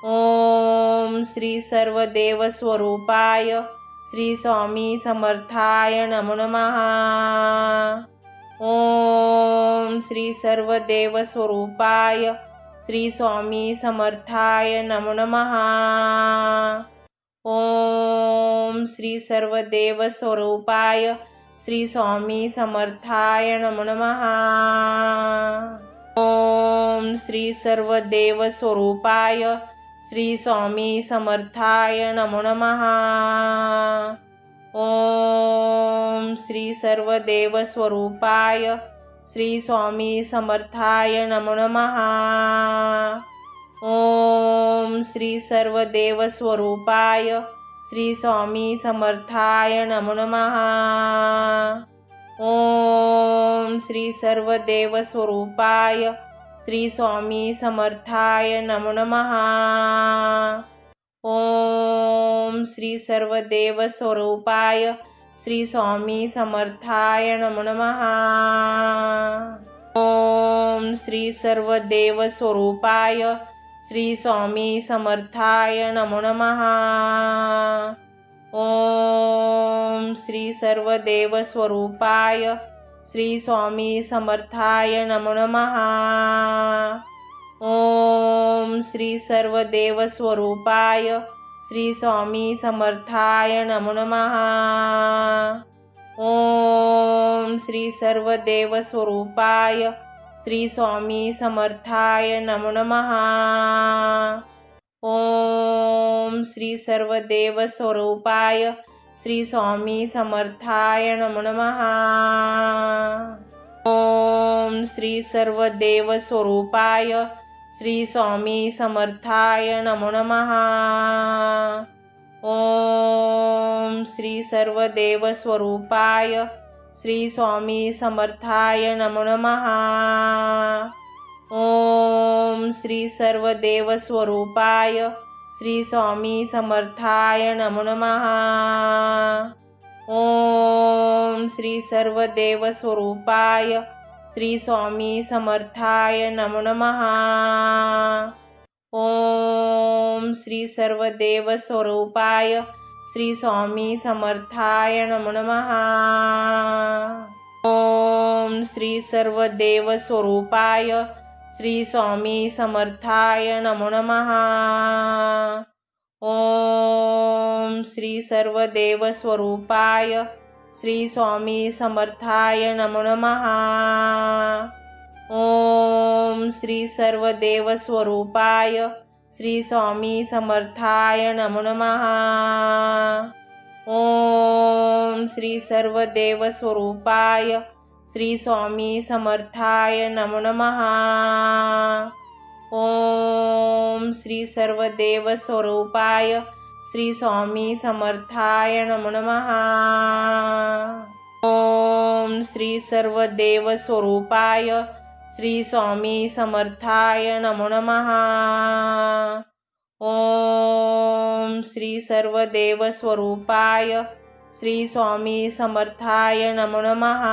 ओम श्री सर्वदेव स्वरूपाय श्री स्वामी समर्थाय नमो नमः। ओम श्री सर्वदेव स्वरूपाय श्री स्वामी समर्थाय नमो नमः। ओम श्री सर्वदेव स्वरूपाय श्री स्वामी समर्थाय नमो नमः। ओम श्री सर्वदेव स्वरूपाय श्री स्वामी समर्थाय नमो नमः। ओम श्री सर्वदेव स्वरूपाय श्री स्वामी समर्थाय नमो नमः। ओम श्री सर्वदेव स्वरूपाय श्री स्वामी समर्थाय नमो नमः। ओम श्री सर्वदेव स्वरूपाय श्री स्वामी समर्थाय नमो नमः। ओम श्री सर्वदेव स्वरूपाय श्री स्वामी समर्थाय नमो नमः। ओम श्री सर्वदेव स्वरूपाय श्री स्वामी समर्थाय नमो नमः। ओम श्री सर्वदेव स्वरूपाय श्री स्वामी समर्थाय नमो नमः। ओम श्री सर्वदेव स्वरूपाय श्री स्वामी समर्थाय नमो नमः। ओम श्री सर्वदेव स्वरूपाय श्री स्वामी समर्थाय नमो नमः। ओम श्री सर्वदेव स्वरूपाय श्री स्वामी समर्थाय नमो नमः। ओम श्री सर्वदेव स्वरूपाय श्री स्वामी समर्थाय नमो नमः। ओम श्री सर्वदेव स्वरूपाय श्री स्वामी समर्थाय नमो नमः। ओम श्री सर्वदेव स्वरूपाय श्री स्वामी समर्थाय नमो नमः। ओम श्री सर्वदेव स्वरूपाय श्री स्वामी समर्थाय नमो नमः। ओम श्री सर्वदेव स्वरूपाय श्री स्वामी समर्थाय नमो नमः। ओम श्री सर्वदेव स्वरूपाय श्री स्वामी समर्थाय नमो नमः। ओम श्री सर्वदेव स्वरूपाय श्री स्वामी समर्थाय नमो नमः। ओम श्री सर्वदेव स्वरूपाय श्री स्वामी समर्थाय नमो नमः। ओम श्री सर्वदेव स्वरूपाय श्री स्वामी समर्थाय नमो नमः। ओम श्री सर्वदेव स्वरूपाय श्री स्वामी समर्थाय नमो नमः। ओम श्री सर्वदेव स्वरूपाय श्री स्वामी समर्थाय नमो नमः। ओम श्री सर्वदेव स्वरूपाय श्री स्वामी समर्थाय नमो नमः।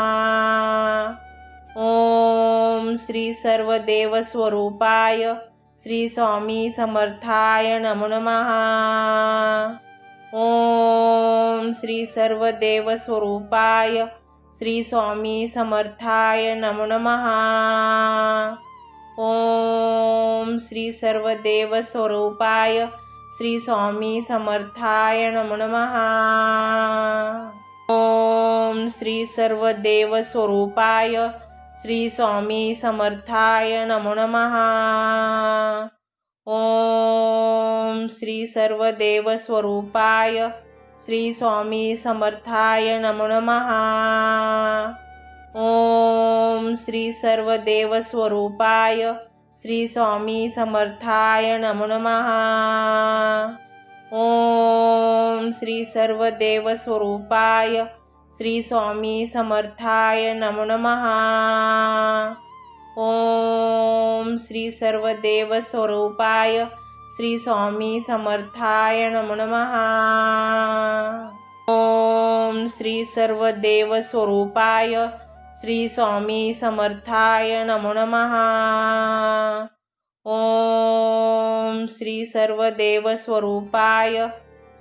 ओम श्री सर्वदेव स्वरूपाय श्री स्वामी समर्थाय नमो नमः। ओम श्री सर्वदेव स्वरूपाय श्री स्वामी समर्थाय नमो नमः। ओम श्री सर्वदेव स्वरूपाय श्री स्वामी समर्थाय नमो नमः। ओम श्री सर्वदेव स्वरूपाय श्री स्वामी समर्थाय नमो नमः। ओम श्री सर्वदेव स्वरूपाय श्री स्वामी समर्थाय नमो नमः। ओम श्री सर्वदेव स्वरूपाय श्री स्वामी समर्थाय नमो नमः। ओम श्री सर्वदेव स्वरूपाय श्री स्वामी समर्थाय नमो नमः। ओम श्री सर्वदेव स्वरूपाय श्री स्वामी समर्थाय नमो नमः। ओम श्री सर्वदेव स्वरूपाय श्री स्वामी समर्थाय नमो नमः। ओम श्री सर्वदेव स्वरूपाय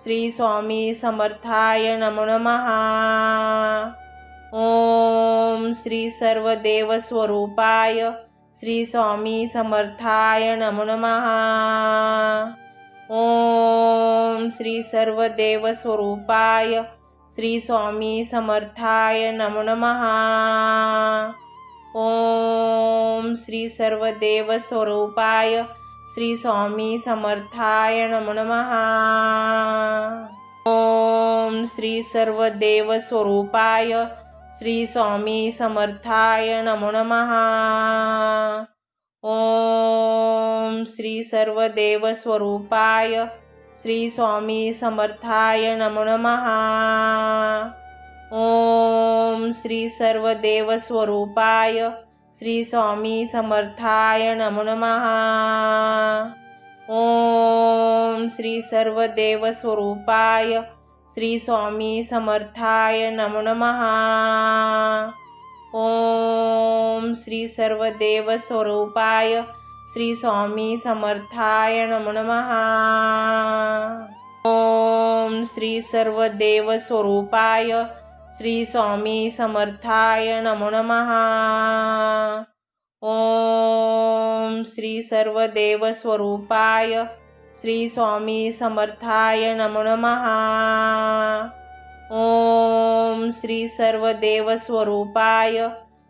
श्री स्वामी समर्थाय नमो नमः। ओम श्री सर्वदेव स्वरूपाय श्री स्वामी समर्थाय नमो नमः। ओम श्री सर्वदेव स्वरूपाय श्री स्वामी समर्थाय नमो नमः। ओम श्री सर्वदेव स्वरूपाय श्री स्वामी समर्थाय नमो नमः। ओम श्री सर्वदेव स्वरूपाय श्री स्वामी समर्थाय नमो नमः। ओम श्री सर्वदेव स्वरूपाय श्री स्वामी समर्थाय नमो नमः। ओम श्री सर्वदेव स्वरूपाय श्री स्वामी समर्थाय नमो नमः। ओम श्री सर्वदेव स्वरूपाय श्री स्वामी समर्थाय नमो नमः। ओम श्री सर्वदेव स्वरूपाय श्री स्वामी समर्थाय नमो नमः। ओम श्री सर्वदेव स्वरूपाय श्री स्वामी समर्थाय नमो नमः। ओम श्री सर्वदेव स्वरूपाय श्री स्वामी समर्थाय नमो नमः। ओम श्री सर्वदेव स्वरूपाय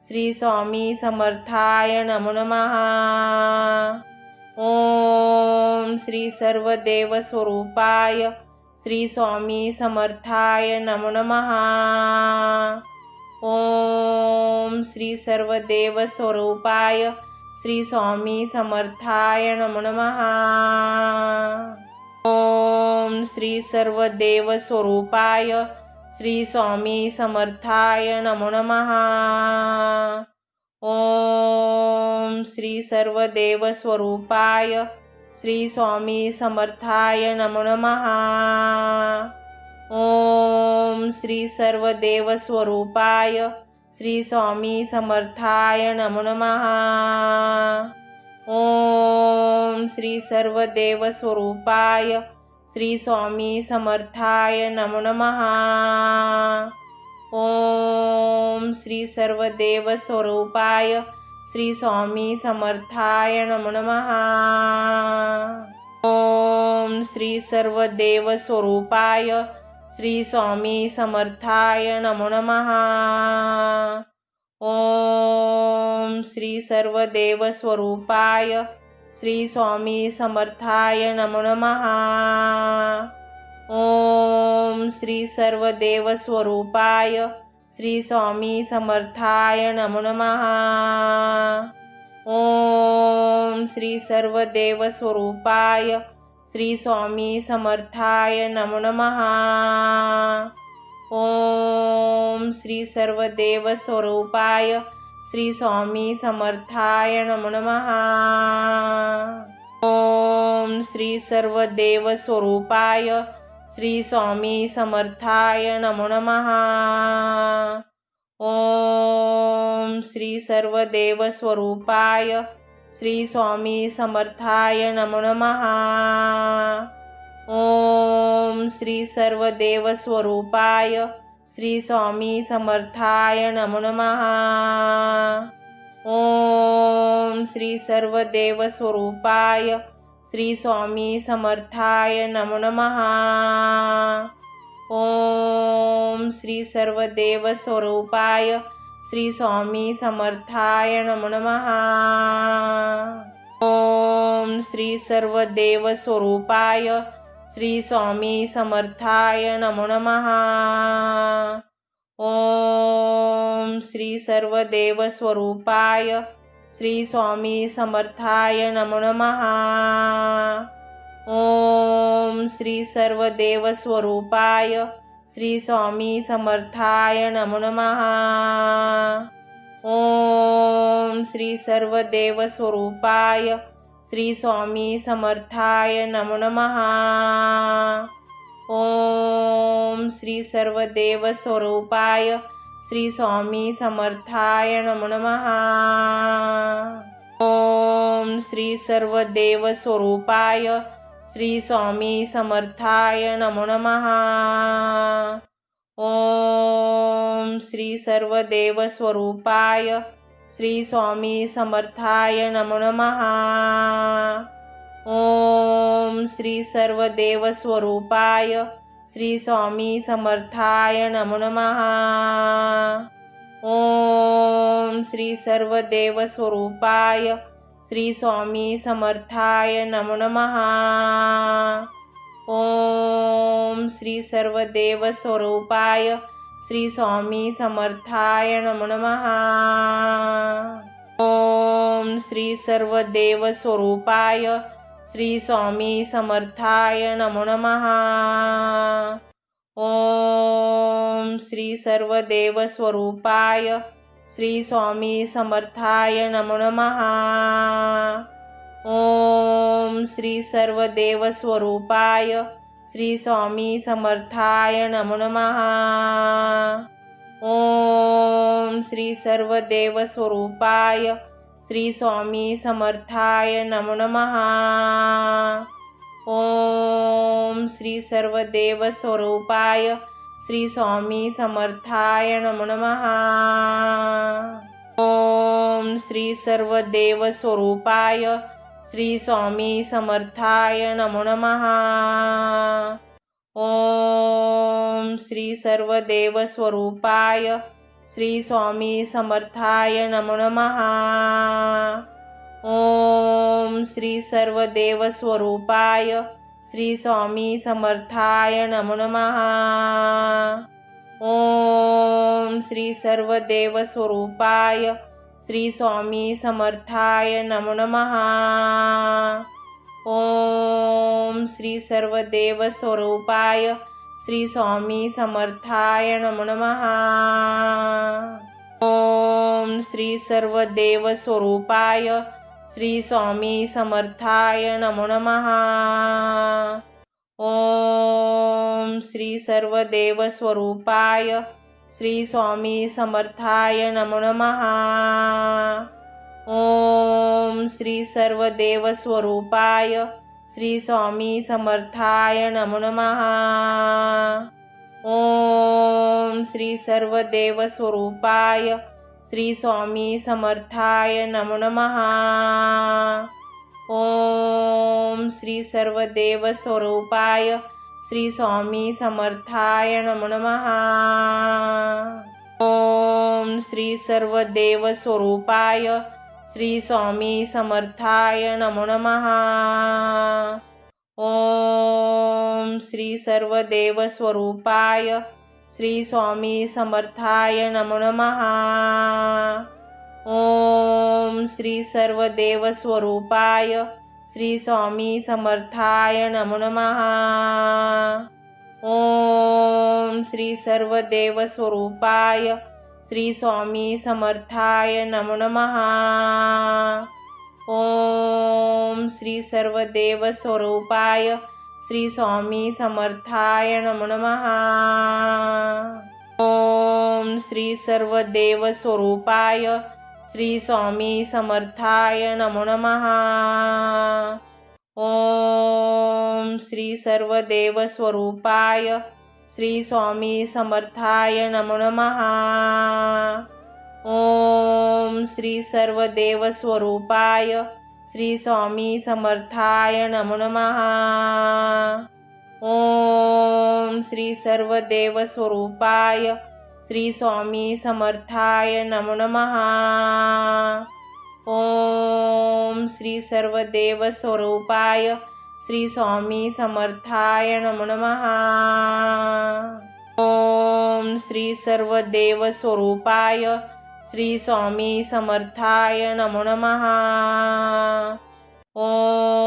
श्री स्वामी समर्थाय नमो नमः। ओम श्री सर्वदेव स्वरूपाय श्री स्वामी समर्थाय नमो नमः। ओम श्री सर्वदेव स्वरूपाय श्री स्वामी समर्थाय नमो नमः। ओम श्री सर्वदेव स्वरूपाय श्री स्वामी समर्थाय नमो नमः। ओम श्री सर्वदेव स्वरूपाय श्री स्वामी समर्थाय नमो नमः। ओम श्री सर्वदेव स्वरूपाय श्री स्वामी समर्थाय नमो नमः। ओम श्री सर्वदेव स्वरूपाय श्री स्वामी समर्थाय नमो नमः। ओम श्री सर्वदेव स्वरूपाय श्री स्वामी समर्थाय नमो नमः। ओम श्री सर्वदेव स्वरूपाय श्री स्वामी समर्थाय नमो नमः। ओम श्री सर्वदेव स्वरूपाय श्री स्वामी समर्थाय नमो नमः। ओम श्री सर्वदेव स्वरूपाय श्री स्वामी समर्थाय नमो नमः। ओम श्री सर्वदेव स्वरूपाय श्री स्वामी समर्थाय नमो नमः। ओम श्री सर्वदेव स्वरूपाय श्री स्वामी समर्थाय नमो नमः। ओम श्री सर्वदेव स्वरूपाय श्री स्वामी समर्थाय नमो नमः। ओम श्री सर्वदेव स्वरूपाय श्री स्वामी समर्थाय नमो नमः। ओम श्री सर्वदेव स्वरूपाय श्री स्वामी समर्थाय नमो नमः। ओम श्री सर्वदेव स्वरूपाय श्री स्वामी समर्थाय नमो नमः। ओम श्री सर्वदेव स्वरूपाय श्री स्वामी समर्थाय नमो नमः। ओम श्री सर्वदेव स्वरूपाय श्री स्वामी समर्थाय नमो नमः। ओम श्री सर्वदेव स्वरूपाय श्री स्वामी समर्थाय नमो नमः। ओम श्री सर्वदेव स्वरूपाय श्री स्वामी समर्थाय नमो नमः। ओम श्री सर्वदेव स्वरूपाय श्री स्वामी समर्थाय नमो नमः। ओम श्री सर्वदेव स्वरूपाय श्री स्वामी समर्थाय नमो नमः। ओम श्री सर्वदेव स्वरूपाय श्री स्वामी समर्थाय नमो नमः। ओम श्री सर्वदेव स्वरूपाय श्री स्वामी समर्थाय नमो नमः। ओम श्री सर्वदेव स्वरूपाय श्री स्वामी समर्थाय नमो नमः। ओम श्री सर्वदेव स्वरूपाय श्री स्वामी समर्थाय नमो नमः। ओम श्री सर्वदेव स्वरूपाय श्री स्वामी समर्थाय नमो नमः। ओम श्री सर्वदेव स्वरूपाय श्री स्वामी समर्थाय नमो नमः। ओम श्री सर्वदेव स्वरूपाय श्री स्वामी समर्थाय नमो नमः। ओम श्री सर्वदेव स्वरूपाय श्री स्वामी समर्थाय नमो नमः। ओम श्री सर्वदेव स्वरूपाय श्री स्वामी समर्थाय नमो नमः। ओम श्री सर्वदेव स्वरूपाय श्री स्वामी समर्थाय नमो नमः। ओम श्री सर्वदेव स्वरूपाय श्री स्वामी समर्थाय नमो नमः। ओम श्री सर्वदेव स्वरूपाय श्री स्वामी समर्थाय नमो नमः। ओम श्री सर्वदेव स्वरूपाय श्री स्वामी समर्थाय नमो नमः। ओम श्री सर्वदेव स्वरूपाय श्री स्वामी समर्थाय नमो नमः। ओम श्री सर्वदेव स्वरूपाय श्री स्वामी समर्थाय नमो नमः। ओम श्री सर्वदेव स्वरूपाय श्री स्वामी समर्थाय नमो नमः। ओम श्री सर्वदेव स्वरूपाय श्री स्वामी समर्थाय नमो नमः। ओम श्री सर्वदेव स्वरूपाय श्री स्वामी समर्थाय नमो नमः। ओम श्री सर्वदेव स्वरूपाय श्री स्वामी समर्थाय नमो नमः। ओम श्री सर्वदेव स्वरूपाय श्री स्वामी समर्थाय नमो नमः। ओम श्री सर्वदेव स्वरूपाय श्री स्वामी समर्थाय नमो नमः। ओम श्री सर्वदेव स्वरूपाय श्री स्वामी समर्थाय नमो नमः। ओम श्री सर्वदेव स्वरूपाय श्री स्वामी समर्थाय नमो नमः। ओम श्री सर्वदेव स्वरूपाय श्री स्वामी समर्थाय नमो नमः। ओम श्री सर्वदेव स्वरूपाय श्री स्वामी समर्थाय नमो नमः। ओम श्री सर्वदेव स्वरूपाय श्री स्वामी समर्थाय नमो नमः। ओम श्री सर्वदेव स्वरूपाय श्री स्वामी समर्थाय नमो नमः। ओम श्री सर्वदेव स्वरूपाय श्री स्वामी समर्थाय नमो नमः। ओम श्री सर्वदेव स्वरूपाय श्री स्वामी समर्थाय नमो नमः। ओम श्री सर्वदेव स्वरूपाय श्री स्वामी समर्थाय नमो नमः। ओम श्री सर्वदेव स्वरूपाय श्री स्वामी समर्थाय नमो नमः।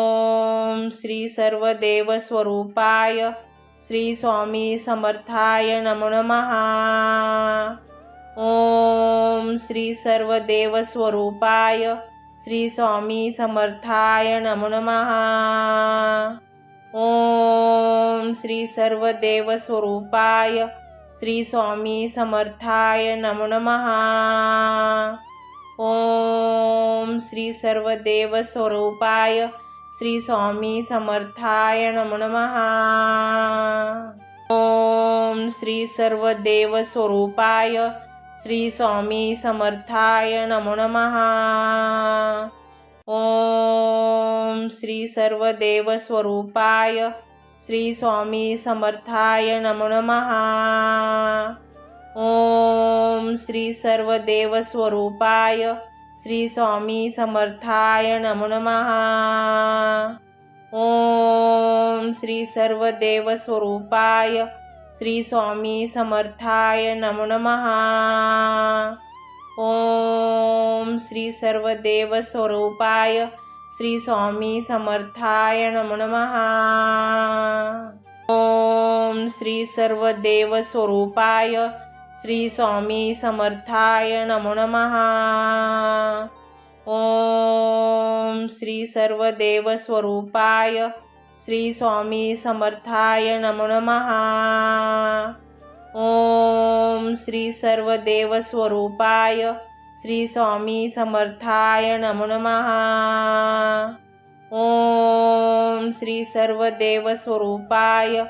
ओम श्री सर्वदेव स्वरूपाय श्री स्वामी समर्थाय नमो नमः। ओम श्री सर्वदेव स्वरूपाय श्री स्वामी समर्थाय नमो नमः। ओम श्री सर्वदेव स्वरूपाय श्री स्वामी समर्थाय नमो नमः। ओम श्री सर्वदेव स्वरूपाय श्री स्वामी समर्थाय नमो नमः। ओम श्री सर्वदेव स्वरूपाय श्री स्वामी समर्थाय नमो नमः। ओम श्री सर्वदेव स्वरूपाय श्री स्वामी समर्थाय नमो नमः। ओम श्री सर्वदेव स्वरूपाय श्री स्वामी समर्थाय नमो नमः। ओम श्री सर्वदेव स्वरूपाय श्री स्वामी समर्थाय नमो नमः। ओम श्री सर्वदेव स्वरूपाय श्री स्वामी समर्थाय नमो नमः। ओम श्री सर्वदेव स्वरूपाय श्री स्वामी समर्थाय नमो नमः। ओम श्री सर्वदेव स्वरूपाय श्री स्वामी समर्थाय नमो नमः। ओम श्री सर्वदेव स्वरूपाय श्री स्वामी समर्थाय नमो नमः। ओम श्री सर्वदेव स्वरूपाय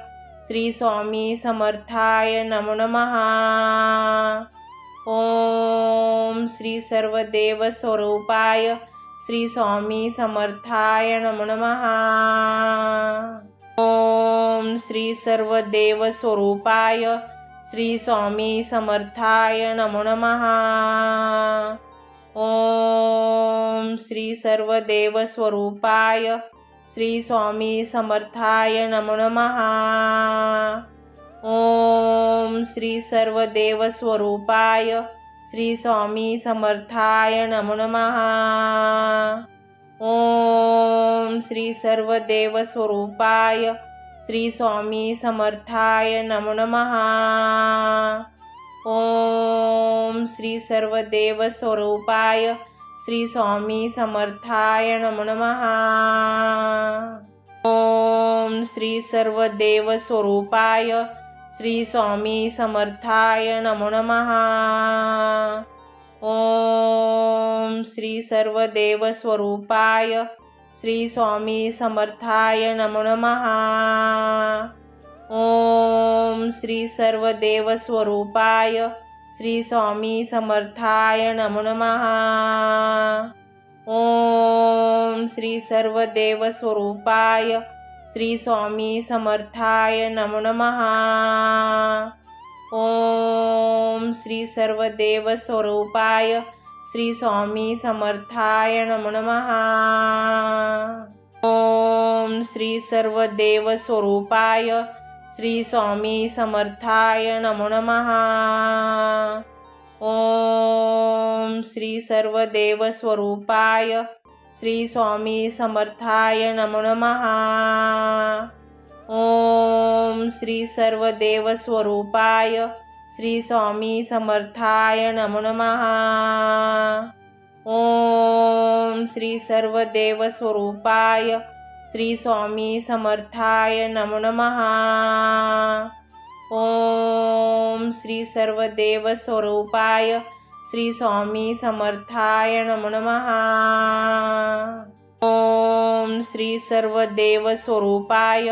श्री स्वामी समर्थाय नमो नमः। ओम श्री सर्वदेव स्वरूपाय श्री स्वामी समर्थाय नमो नमः। ओम श्री सर्वदेव स्वरूपाय श्री स्वामी समर्थाय नमो नमः। ओम श्री सर्वदेव स्वरूपाय श्री स्वामी समर्थाय नमो नमः। ओम श्री सर्वदेव स्वरूपाय श्री स्वामी समर्थाय नमो नमः। ओम श्री सर्वदेव स्वरूपाय श्री स्वामी समर्थाय नमो नमः। ओम श्री सर्वदेव स्वरूपाय श्री स्वामी समर्थाय नमो नमः। ओम श्री सर्वदेव स्वरूपाय श्री स्वामी समर्थाय नमो नमः। ओम श्री सर्वदेव स्वरूपाय श्री स्वामी समर्थाय नमो नमः। ओम श्री सर्वदेव स्वरूपाय श्री स्वामी समर्थाय नमो नमः। ओम श्री सर्वदेव स्वरूपाय श्री स्वामी समर्थाय नमो नमः। ओम श्री सर्वदेव स्वरूपाय श्री स्वामी समर्थाय नमो नमः। ओम श्री सर्वदेव स्वरूपाय श्री स्वामी समर्थाय नमो नमः। ओम श्री सर्वदेव स्वरूपाय श्री स्वामी समर्थाय नमो नमः। ओम श्री सर्वदेव स्वरूपाय श्री स्वामी समर्थाय नमो नमः। ओम श्री सर्वदेव स्वरूपाय श्री स्वामी समर्थाय नमो नमः। ओम श्री सर्वदेव स्वरूपाय श्री स्वामी समर्थाय नमो नमः। ओम श्री सर्वदेव स्वरूपाय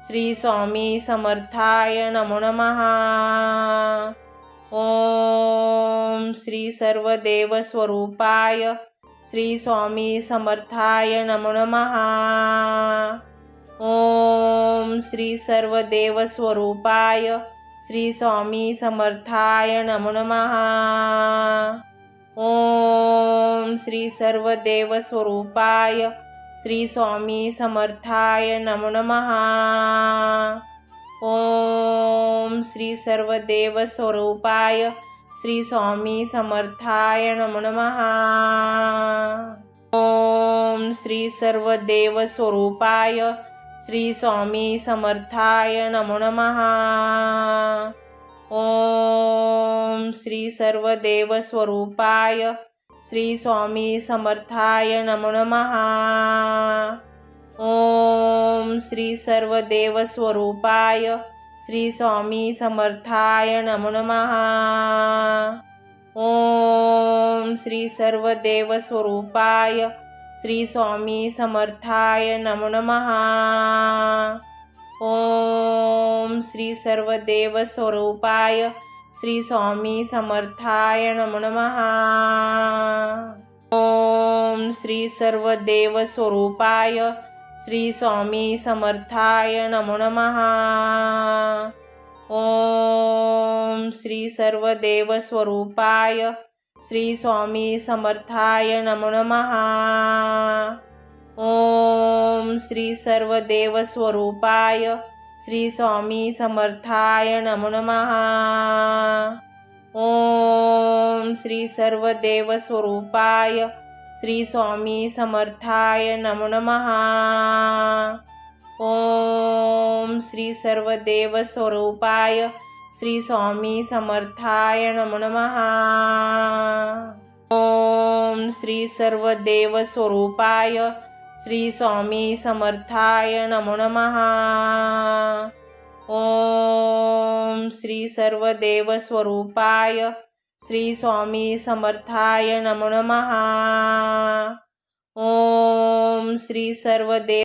श्री स्वामी समर्थाय नमो नमः। ओम श्री सर्वदेव स्वरूपाय श्री स्वामी समर्थाय नमो नमः। ओम श्री सर्वदेव स्वरूपाय श्री स्वामी समर्थाय नमो नमः। ओम श्री सर्वदेव स्वरूपाय श्री स्वामी समर्थाय नमो नमः। ओम श्री सर्वदेव स्वरूपाय श्री स्वामी समर्थाय नमो नमः। ओम श्री सर्वदेव स्वरूपाय श्री स्वामी समर्थाय नमो नमः। ओम श्री सर्वदेव स्वरूपाय श्री स्वामी समर्थाय नमो नमः। ओम श्री सर्वदेव स्वरूपाय श्री स्वामी समर्थाय नमो नमः। ओम श्री सर्वदेव स्वरूपाय श्री स्वामी समर्थाय नमो नमः। ओम श्री सर्वदेव स्वरूपाय श्री स्वामी समर्थाय नमो नमः। ओम श्री सर्वदेव स्वरूपाय श्री स्वामी समर्थाय नमो नमः। ओम श्री सर्वदेव स्वरूपाय श्री स्वामी समर्थाय नमो नमः। ओम श्री सर्वदेव स्वरूपाय श्री स्वामी समर्थाय नमो नमः। ओम श्री सर्वदेव स्वरूपाय श्री स्वामी समर्थाय नमो नमः। ओम श्री सर्वदेव स्वरूपाय श्री स्वामी समर्थाय नमो नमः। ओम श्री सर्वदेव स्वरूपाय श्री स्वामी समर्थाय नमो नमः। ओम श्री सर्वदेव स्वरूपाय श्री स्वामी समर्थाय नमो नमः। ओम श्री सर्वदेव